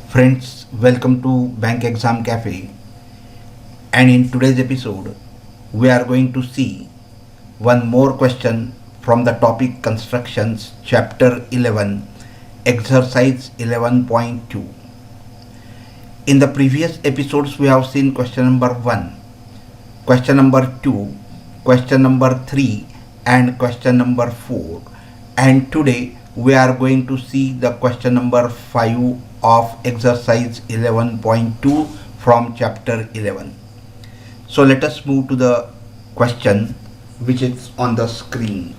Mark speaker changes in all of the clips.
Speaker 1: Friends, welcome to Bank Exam Cafe. And in today's episode, we are going to see one more question from the topic Constructions, Chapter 11, Exercise 11.2. In the previous episodes, we have seen question number 1, question number 2, question number 3, and question number 4. And today, we are going to see the question number 5 of exercise 11.2 from chapter 11. So let us move to the question which is on the screen.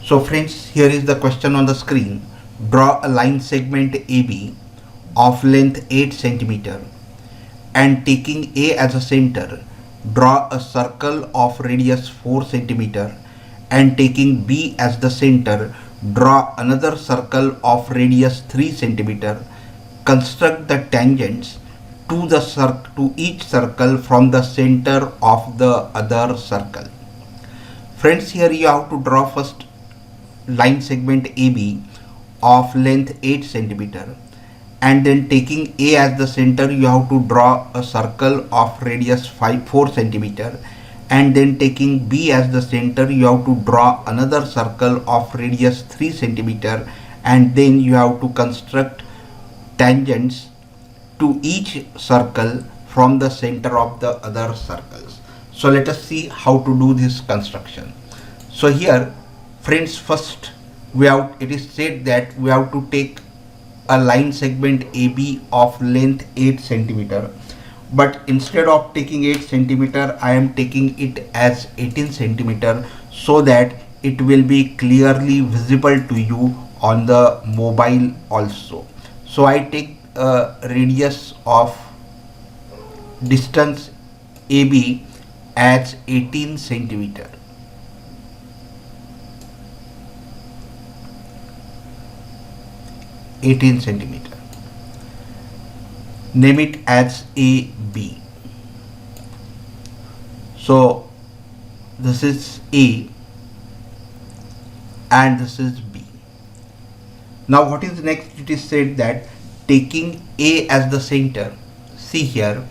Speaker 1: So friends, here is the question on the screen. Draw a line segment AB of length 8 cm and taking A as a center, draw a circle of radius 4 cm and taking B as the center, draw another circle of radius 3 cm. Construct the tangents to each circle from the center of the other circle. Friends, here you have to draw first line segment AB of length 8 cm, and then taking A as the center you have to draw a circle of radius 4 cm, and then taking B as the center you have to draw another circle of radius 3 cm, and then you have to construct tangents to each circle from the center of the other circles. So let us see how to do this construction. So here friends, first it is said that we have to take a line segment AB of length 8 cm, but instead of taking 8 cm I am taking it as 18 cm so that it will be clearly visible to you on the mobile also. So I take a radius of distance AB as 18 centimeter. Name it as AB. So this is A and this is B. Now what is next? It is said that taking A as the center, see here,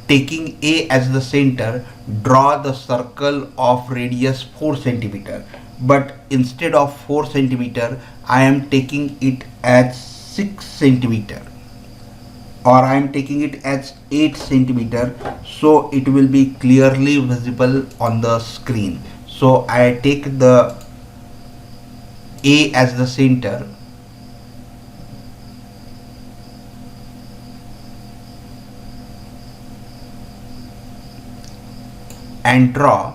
Speaker 1: taking A as the center, draw the circle of radius 4 cm, but instead of 4 cm I am taking it as 6 cm, or I am taking it as 8 cm, so it will be clearly visible on the screen. So I take the A as the center and draw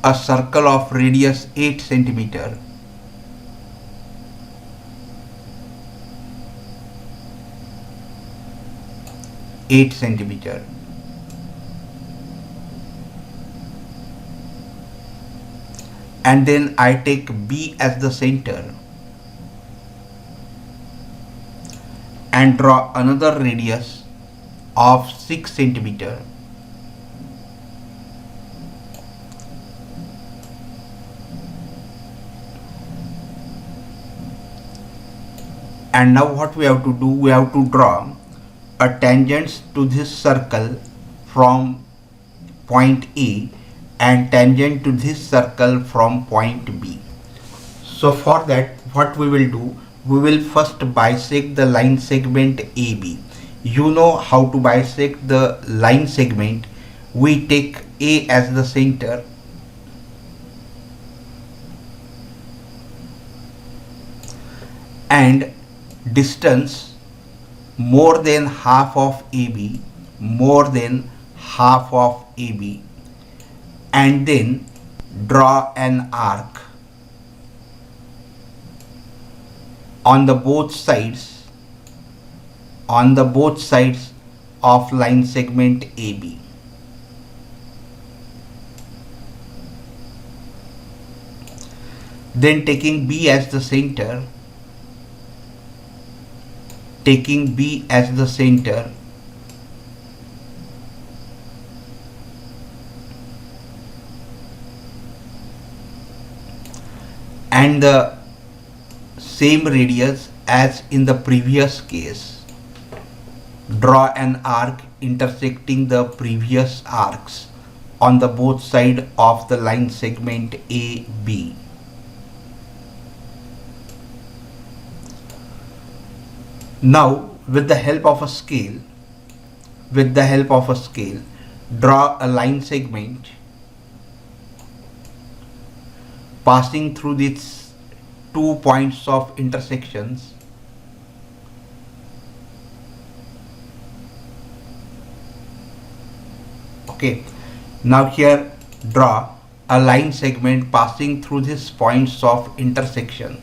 Speaker 1: a circle of radius 8 cm and then I take B as the center and draw another radius of 6 cm and now what we have to do, we have to draw a tangent to this circle from point A and tangent to this circle from point B. So for that what we will do, we will first bisect the line segment AB. You know how to bisect the line segment. We take A as the center and distance more than half of AB, and then draw an arc on the both sides of line segment AB. Then taking B as the center, and the same radius as in the previous case, draw an arc intersecting the previous arcs on the both sides of the line segment AB. Now, with the help of a scale, draw a line segment passing through these 2 points of intersections. Okay, now here draw a line segment passing through these points of intersection,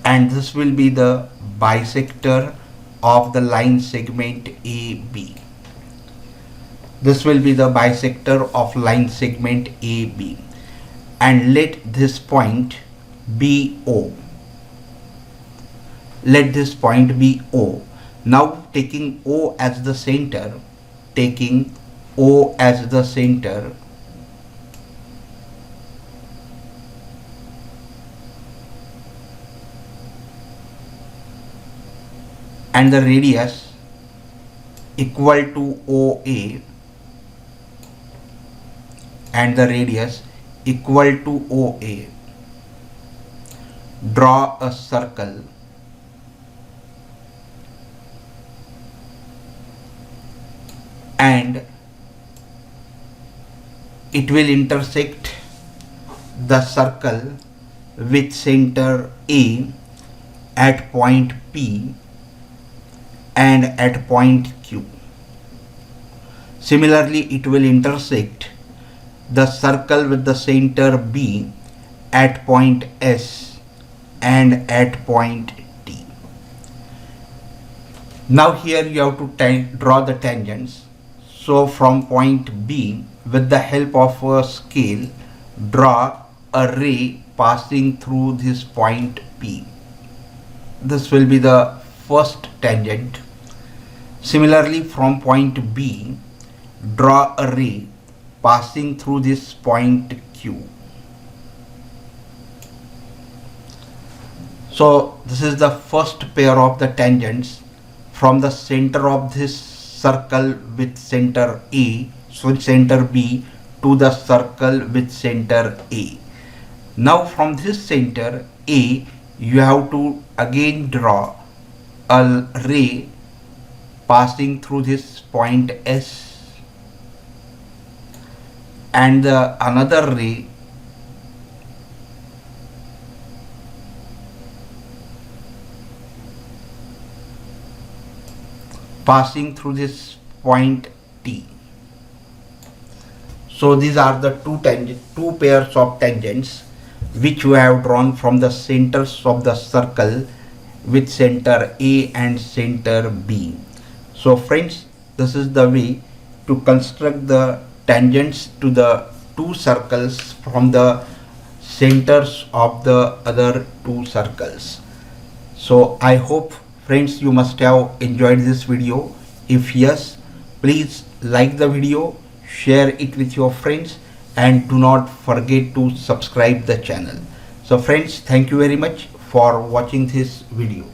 Speaker 1: and this will be the bisector of the line segment AB. This will be the bisector of line segment AB, and let this point be O. Let this point be O. Now taking O as the center, and the radius equal to OA, draw a circle and it will intersect the circle with center A at point P and at point Q. Similarly, it will intersect the circle with the center B at point S and at point T. Now here you have to draw the tangents. So from point B, with the help of a scale, draw a ray passing through this point P. This will be the first tangent. Similarly, from point B, draw a ray passing through this point Q. So this is the first pair of the tangents from the center of this circle with center A, so center B, to the circle with center A. Now from this center A, you have to again draw a ray passing through this point S, and another ray passing through this point T. So these are the two pairs of tangents which we have drawn from the centers of the circle with center A and center B. So friends, this is the way to construct the tangents to the two circles from the centers of the other two circles. So I hope friends you must have enjoyed this video. If yes, please like the video, share it with your friends, and do not forget to subscribe the channel. So friends, thank you very much for watching this video.